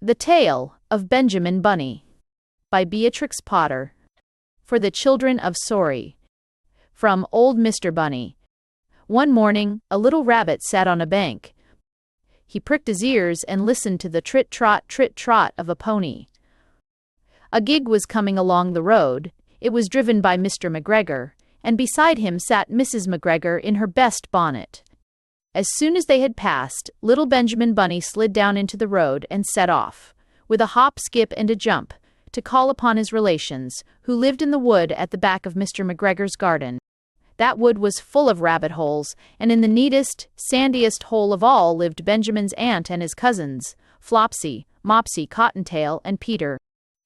The Tale of Benjamin Bunny by Beatrix Potter. For the Children of Sorry. From Old Mr. Bunny. One morning, a little rabbit sat on a bank. He pricked his ears and listened to the trit-trot of a pony. A gig was coming along the road. It was driven by Mr. McGregor, and beside him sat Mrs. McGregor in her best bonnet. As soon as they had passed, little Benjamin Bunny slid down into the road and set off, with a hop, skip, and a jump, to call upon his relations, who lived in the wood at the back of Mr. McGregor's garden. That wood was full of rabbit holes, and in the neatest, sandiest hole of all lived Benjamin's aunt and his cousins, Flopsy, Mopsy, Cottontail, and Peter.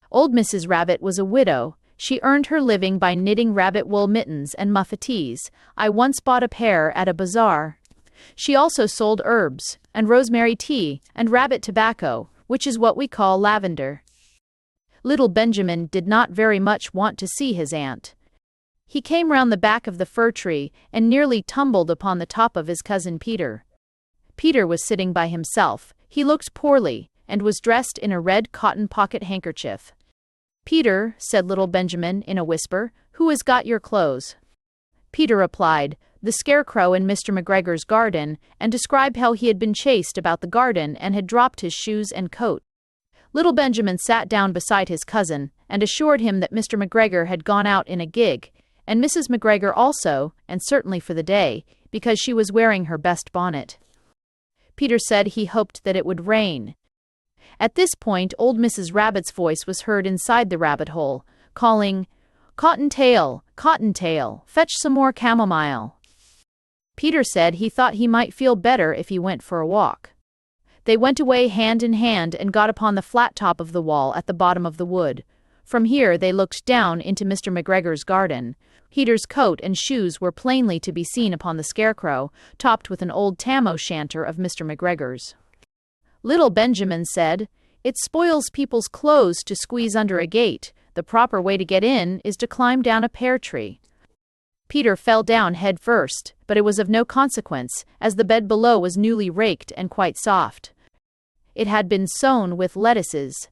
Old Mrs. Rabbit was a widow. She earned her living by knitting rabbit wool mittens and muffetees. I once bought a pair at a bazaar. She also sold herbs, and rosemary tea, and rabbit tobacco, which is what we call lavender. Little Benjamin did not very much want to see his aunt. He came round the back of the fir tree and nearly tumbled upon the top of his cousin Peter. Peter was sitting by himself. He looked poorly, and was dressed in a red cotton pocket handkerchief. "Peter," said little Benjamin in a whisper, "who has got your clothes?" Peter replied, "The scarecrow in Mr. McGregor's garden," and described how he had been chased about the garden and had dropped his shoes and coat. Little Benjamin sat down beside his cousin and assured him that Mr. McGregor had gone out in a gig, and Mrs. McGregor also, and certainly for the day, because she was wearing her best bonnet. Peter said he hoped that it would rain. At this point, old Mrs. Rabbit's voice was heard inside the rabbit hole, calling, "Cottontail, Cottontail, fetch some more chamomile." Peter said he thought he might feel better if he went for a walk. They went away hand in hand and got upon the flat top of the wall at the bottom of the wood. From here they looked down into Mr. McGregor's garden. Peter's coat and shoes were plainly to be seen upon the scarecrow, topped with an old tam-o'-shanter of Mr. McGregor's. Little Benjamin said, "It spoils people's clothes to squeeze under a gate. The proper way to get in is to climb down a pear tree." Peter fell down head first, but it was of no consequence, as the bed below was newly raked and quite soft. It had been sown with lettuces.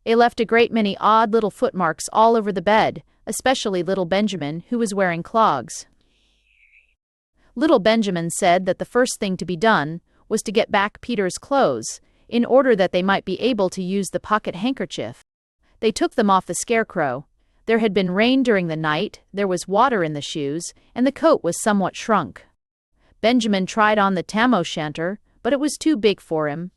It left a great many odd little footmarks all over the bed, especially little Benjamin, who was wearing clogs. Little Benjamin said that the first thing to be done was to get back Peter's clothes, in order that they might be able to use the pocket handkerchief. They took them off the scarecrow. There had been rain during the night, there was water in the shoes, and the coat was somewhat shrunk. Benjamin tried on the tam-o'-shanter, but it was too big for him.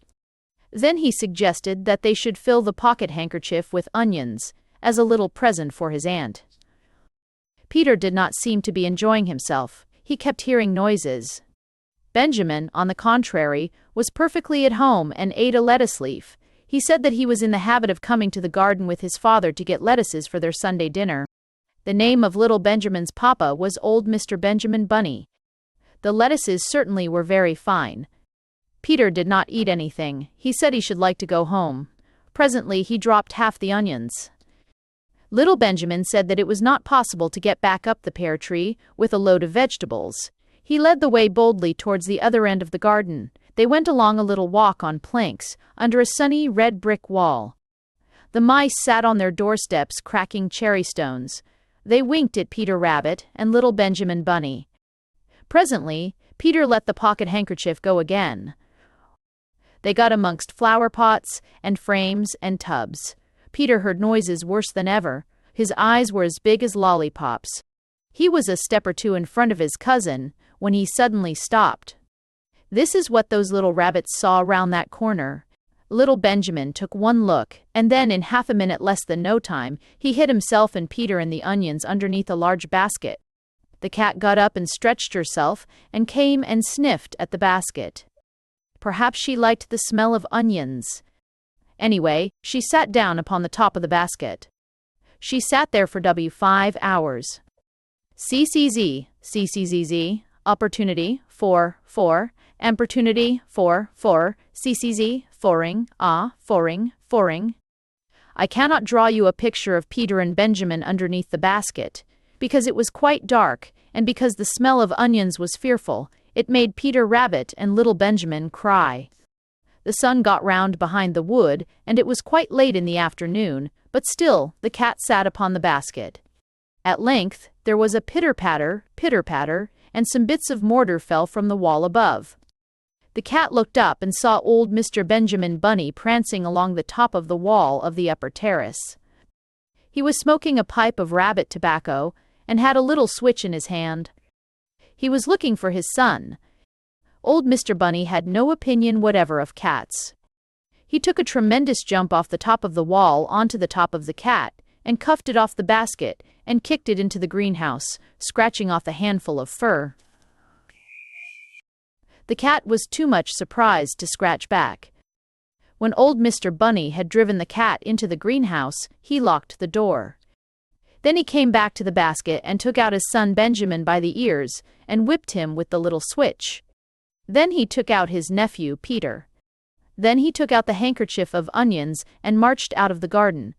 Then he suggested that they should fill the pocket handkerchief with onions, as a little present for his aunt. Peter did not seem to be enjoying himself. He kept hearing noises. Benjamin, on the contrary, was perfectly at home and ate a lettuce leaf. He said that he was in the habit of coming to the garden with his father to get lettuces for their Sunday dinner. The name of little Benjamin's papa was old Mr. Benjamin Bunny. The lettuces certainly were very fine. Peter did not eat anything. He said he should like to go home. Presently he dropped half the onions. Little Benjamin said that it was not possible to get back up the pear tree with a load of vegetables. He led the way boldly towards the other end of the garden. They went along a little walk on planks, under a sunny red brick wall. The mice sat on their doorsteps cracking cherry stones. They winked at Peter Rabbit and little Benjamin Bunny. Presently, Peter let the pocket handkerchief go again. They got amongst flower pots and frames and tubs. Peter heard noises worse than ever. His eyes were as big as lollipops. He was a step or two in front of his cousin when he suddenly stopped. This is what those little rabbits saw round that corner. Little Benjamin took one look, and then in half a minute less than no time, he hid himself and Peter and the onions underneath a large basket. The cat got up and stretched herself, and came and sniffed at the basket. Perhaps she liked the smell of onions. Anyway, she sat down upon the top of the basket. She sat there for 5 hours. CCZ, CCZZ, opportunity, for, opportunity, for, CCZ, foring, foring. I cannot draw you a picture of Peter and Benjamin underneath the basket, because it was quite dark, and because the smell of onions was fearful. It made Peter Rabbit and little Benjamin cry. The sun got round behind the wood, and it was quite late in the afternoon, but still the cat sat upon the basket. At length there was a pitter-patter, and some bits of mortar fell from the wall above. The cat looked up and saw old Mr. Benjamin Bunny prancing along the top of the wall of the upper terrace. He was smoking a pipe of rabbit tobacco, and had a little switch in his hand. He was looking for his son. Old Mr. Bunny had no opinion whatever of cats. He took a tremendous jump off the top of the wall onto the top of the cat, and cuffed it off the basket, and kicked it into the greenhouse, scratching off a handful of fur. The cat was too much surprised to scratch back. When old Mr. Bunny had driven the cat into the greenhouse, he locked the door. Then he came back to the basket and took out his son Benjamin by the ears, and whipped him with the little switch. Then he took out his nephew Peter. Then he took out the handkerchief of onions and marched out of the garden.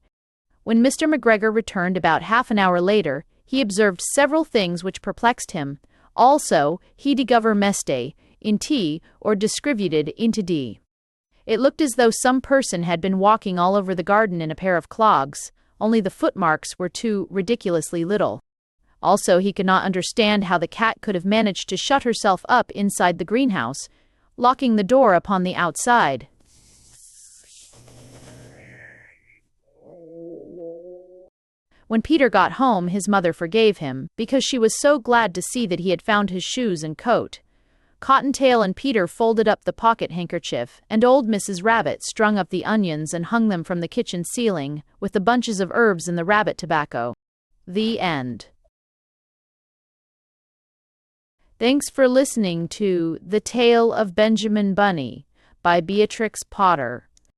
When Mr. McGregor returned about half an hour later, he observed several things which perplexed him. Also, he discovered meste in T or distributed into D. It looked as though some person had been walking all over the garden in a pair of clogs, only the footmarks were too ridiculously little. Also, he could not understand how the cat could have managed to shut herself up inside the greenhouse, locking the door upon the outside. When Peter got home, his mother forgave him, because she was so glad to see that he had found his shoes and coat. Cottontail and Peter folded up the pocket handkerchief, and old Mrs. Rabbit strung up the onions and hung them from the kitchen ceiling, with the bunches of herbs and the rabbit tobacco. The end. Thanks for listening to The Tale of Benjamin Bunny by Beatrix Potter.